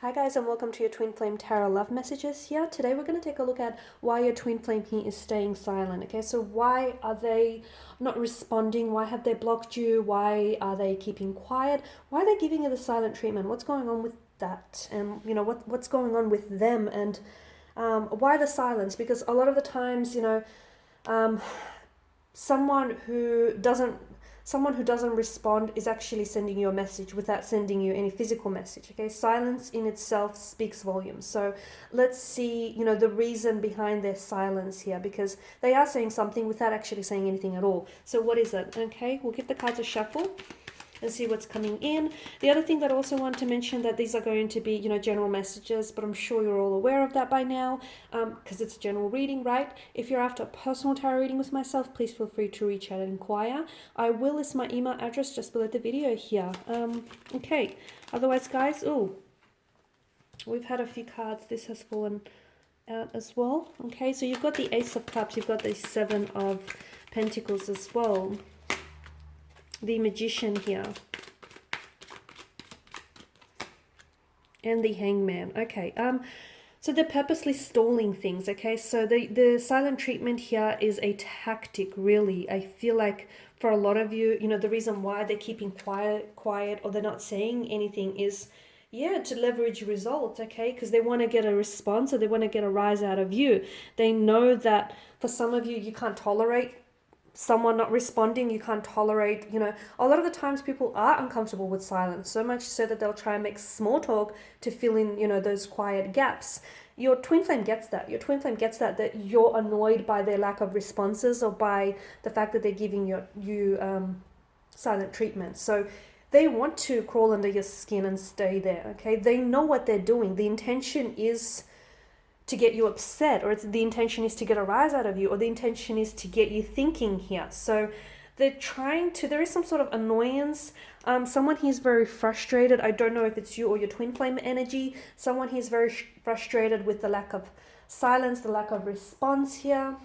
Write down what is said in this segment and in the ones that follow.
Hi guys, and welcome to your Twin Flame Tarot Love Messages here. Today we're going to take a look at why your Twin Flame here is staying silent. Okay, so why are they not responding? Why have they blocked you? Why are they keeping quiet? Why are they giving you the silent treatment? What's going on with that? And what's going on with them? And why the silence? Because a lot of the times, um, someone who doesn't someone who doesn't respond is actually sending you a message without sending you any physical message. Okay, silence in itself speaks volumes. So let's see, the reason behind their silence here, because they are saying something without actually saying anything at all. So what is it? Okay, we'll give the cards a shuffle and see what's coming in. The other thing that I also want to mention, that these are going to be, general messages, but I'm sure you're all aware of that by now, because it's a general reading, right? If you're after a personal tarot reading with myself, please feel free to reach out and inquire. I will list my email address just below the video here. Okay, otherwise guys, we've had a few cards. This has fallen out as well. Okay, so you've got the Ace of Cups, you've got the Seven of Pentacles as well. The Magician here. And the Hangman. Okay, so they're purposely stalling things, okay? So the silent treatment here is a tactic, really. I feel like for a lot of you, the reason why they're keeping quiet, or they're not saying anything is, to leverage results, okay? Because they want to get a response, or they want to get a rise out of you. They know that for some of you, you can't tolerate someone not responding. You can't tolerate, a lot of the times people are uncomfortable with silence, so much so that they'll try and make small talk to fill in, those quiet gaps. Your twin flame gets that. Your twin flame gets that you're annoyed by their lack of responses, or by the fact that they're giving you silent treatment. So they want to crawl under your skin and stay there, okay? They know what they're doing. The intention is to get you upset, or the intention is to get a rise out of you, or the intention is to get you thinking here. So they're trying to, there is some sort of annoyance. Someone here's very frustrated. I don't know if it's you or your twin flame energy. Someone here's very frustrated with the lack of silence, the lack of response here.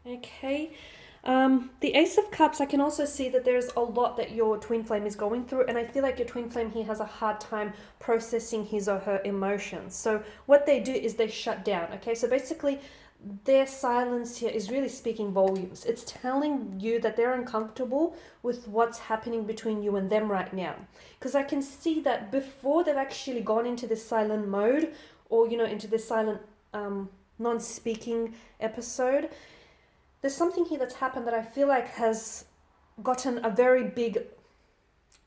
Okay. The Ace of Cups, I can also see that there's a lot that your twin flame is going through, and I feel like your twin flame here has a hard time processing his or her emotions. So what they do is they shut down, okay? So basically, their silence here is really speaking volumes. It's telling you that they're uncomfortable with what's happening between you and them right now. Because I can see that before they've actually gone into this silent mode, or, into this silent non-speaking episode, there's something here that's happened that I feel like has gotten a very big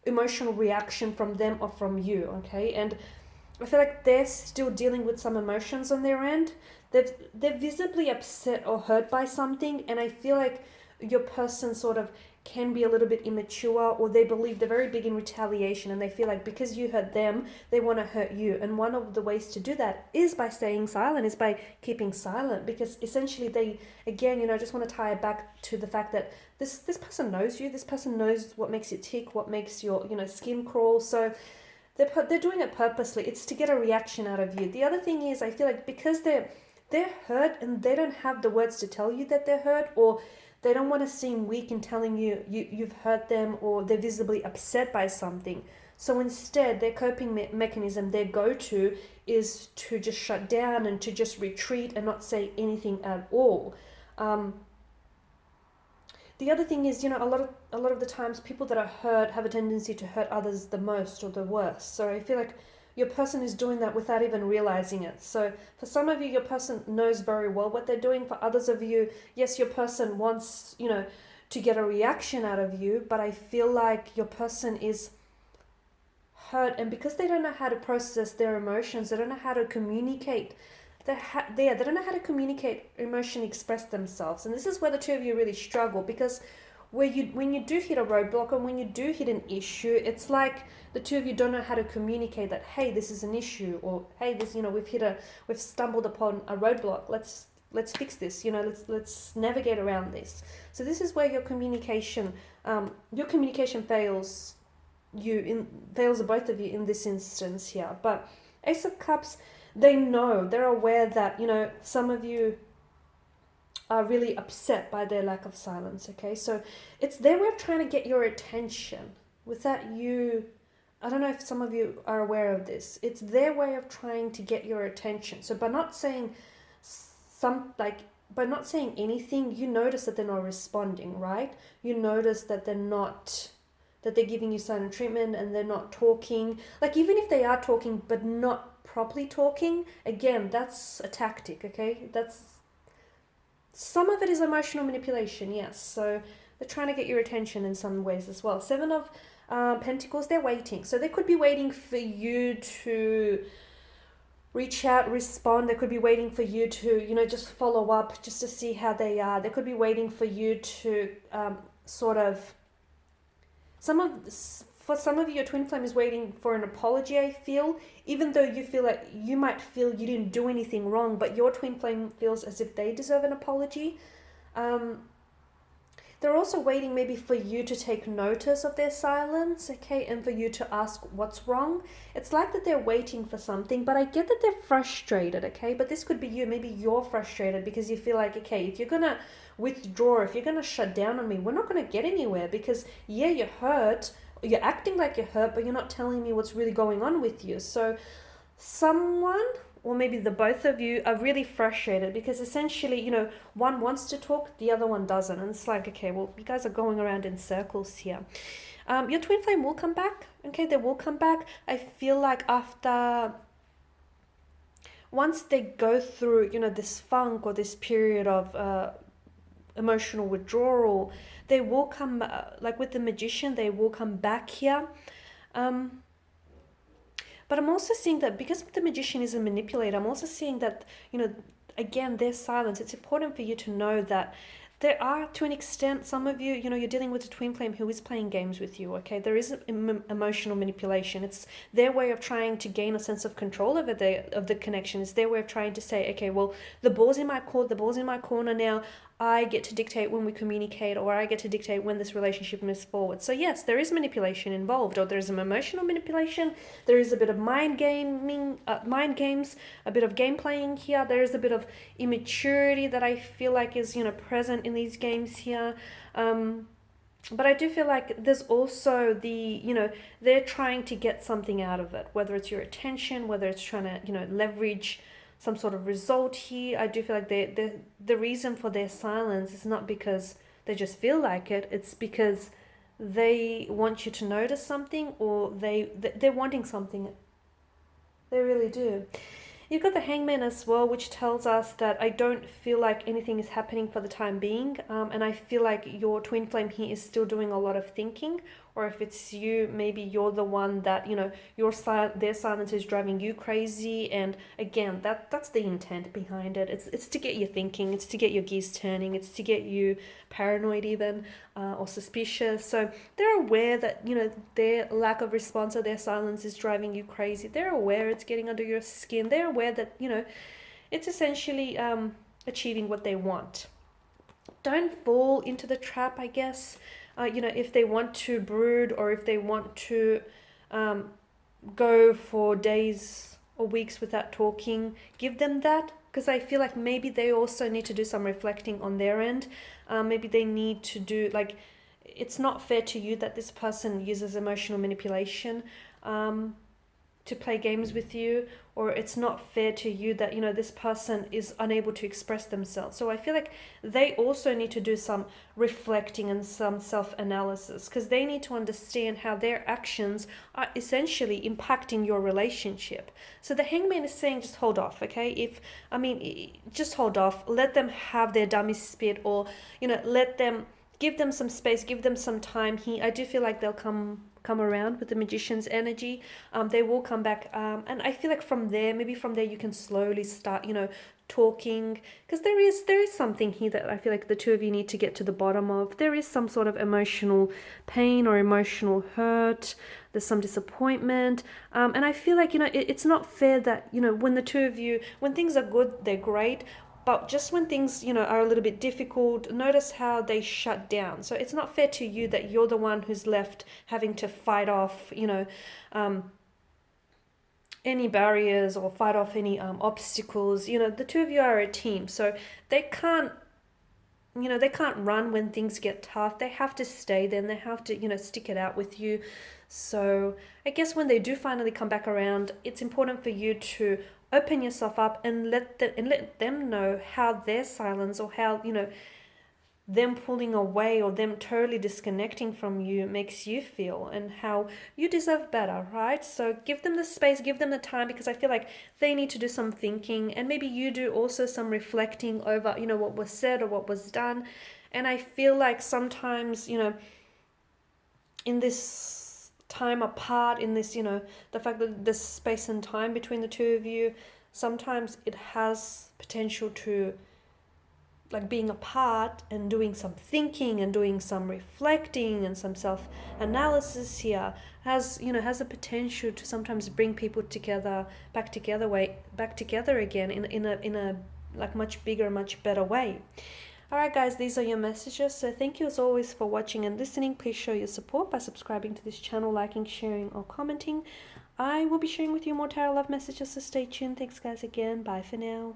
emotional reaction from them or from you, okay? And I feel like they're still dealing with some emotions on their end. They're visibly upset or hurt by something, and I feel like your person sort of can be a little bit immature, or they believe they're very big in retaliation, and they feel like because you hurt them, they want to hurt you. And one of the ways to do that is by staying silent, is by keeping silent, because essentially they, again, I just want to tie it back to the fact that this person knows you. This person knows what makes you tick, what makes your skin crawl. So they're doing it purposely. It's to get a reaction out of you. The other thing is, I feel like because they're hurt and they don't have the words to tell you that they're hurt, or they don't want to seem weak in telling you've hurt them, or they're visibly upset by something. So instead, their coping mechanism, their go-to, is to just shut down and to just retreat and not say anything at all. The other thing is, a lot of the times people that are hurt have a tendency to hurt others the most or the worst. So I feel like your person is doing that without even realizing it. So for some of you, your person knows very well what they're doing. For others of you, yes, your person wants, to get a reaction out of you, but I feel like your person is hurt, and because they don't know how to process their emotions, they don't know how to communicate. They don't know how to communicate, emotion, express themselves. And this is where the two of you really struggle, because when you do hit a roadblock, and when you do hit an issue, it's like the two of you don't know how to communicate that, hey, this is an issue, or hey, this, we've stumbled upon a roadblock. Let's fix this. Let's navigate around this. So this is where your communication fails. Fails both of you in this instance here. But Ace of Cups, they're aware that some of you are really upset by their lack of silence, okay? So it's their way of trying to get your attention without you I don't know if some of you are aware of this. It's their way of trying to get your attention. So by not saying some like by not saying anything, you notice that they're not responding, right? You notice that they're giving you silent treatment and they're not talking. Like even if they are talking but not properly talking, again, that's a tactic, okay? That's some of it is emotional manipulation, yes. So they're trying to get your attention in some ways as well. Seven of Pentacles, they're waiting. So they could be waiting for you to reach out, respond. They could be waiting for you to, just follow up, just to see how they are. They could be waiting for you to sort of, for some of you, your twin flame is waiting for an apology, I feel, even though you feel like you might feel you didn't do anything wrong, but your twin flame feels as if they deserve an apology. They're also waiting maybe for you to take notice of their silence, okay, and for you to ask what's wrong. It's like that they're waiting for something, but I get that they're frustrated, okay? But this could be you. Maybe you're frustrated because you feel like, okay, if you're going to withdraw, if you're going to shut down on me, we're not going to get anywhere because, yeah, you're hurt. You're acting like you're hurt, but you're not telling me what's really going on with you. So someone, or maybe the both of you, are really frustrated because essentially, one wants to talk, the other one doesn't. And it's like, okay, well, you guys are going around in circles here. Your twin flame will come back. Okay, they will come back. I feel like once they go through, this funk or this period of emotional withdrawal, they will come, like with the Magician, they will come back here. But I'm also seeing that because the Magician is a manipulator, I'm also seeing that, again, their silence. It's important for you to know that there are, to an extent, some of you, you're dealing with a twin flame who is playing games with you, okay? There is emotional manipulation. It's their way of trying to gain a sense of control over the connection. It's their way of trying to say, okay, well, the ball's in my court, the ball's in my corner now. I get to dictate when we communicate, or I get to dictate when this relationship moves forward. So yes, there is manipulation involved, or there is some emotional manipulation. There is a bit of mind games, a bit of game playing here. There is a bit of immaturity that I feel like is, present in these games here. But I do feel like there's also they're trying to get something out of it, whether it's your attention, whether it's trying to, leverage some sort of result here. I do feel like the reason for their silence is not because they just feel like it. It's because they want you to notice something, or they're wanting something. They really do. You've got the Hangman as well, which tells us that I don't feel like anything is happening for the time being. And I feel like your twin flame here is still doing a lot of thinking. Or if it's you, maybe you're the one that, their silence is driving you crazy. And again, that's the intent behind it. It's to get you thinking. It's to get your gears turning. It's to get you paranoid even, or suspicious. So they're aware that, their lack of response or their silence is driving you crazy. They're aware it's getting under your skin. They're aware that, it's essentially achieving what they want. Don't fall into the trap, I guess. If they want to brood, or if they want to go for days or weeks without talking, give them that, because I feel like maybe they also need to do some reflecting on their end. Maybe they need to do, it's not fair to you that this person uses emotional manipulation to play games with you, or it's not fair to you that, this person is unable to express themselves. So I feel like they also need to do some reflecting and some self-analysis, because they need to understand how their actions are essentially impacting your relationship. So the Hangman is saying, just hold off, okay? Just hold off, let them have their dummy spit, or, give them some space, give them some time here. I do feel like they'll come around with the Magician's energy. They will come back, and I feel like from there you can slowly start talking, because there is something here that I feel like the two of you need to get to the bottom of. There is some sort of emotional pain or emotional hurt. There's some disappointment, and I feel like it's not fair that when the two of you, when things are good, they're great. But just when things, are a little bit difficult, notice how they shut down. So it's not fair to you that you're the one who's left having to fight off, any barriers, or fight off any obstacles. The two of you are a team, so they can't run when things get tough. They have to stay there, and they have to, stick it out with you. So I guess when they do finally come back around, it's important for you to open yourself up and let them know how their silence, or how, them pulling away or them totally disconnecting from you makes you feel, and how you deserve better, right? So give them the space, give them the time, because I feel like they need to do some thinking, and maybe you do also some reflecting over, what was said or what was done. And I feel like sometimes, in this time apart, in this, the fact that there's space and time between the two of you, sometimes it has potential to, like, being apart and doing some thinking and doing some reflecting and some self analysis here has a potential to sometimes bring people together, back together again in a like much bigger, much better way. All right, guys, these are your messages. So thank you as always for watching and listening. Please show your support by subscribing to this channel, liking, sharing, or commenting. I will be sharing with you more tarot love messages, so stay tuned. Thanks, guys, again. Bye for now.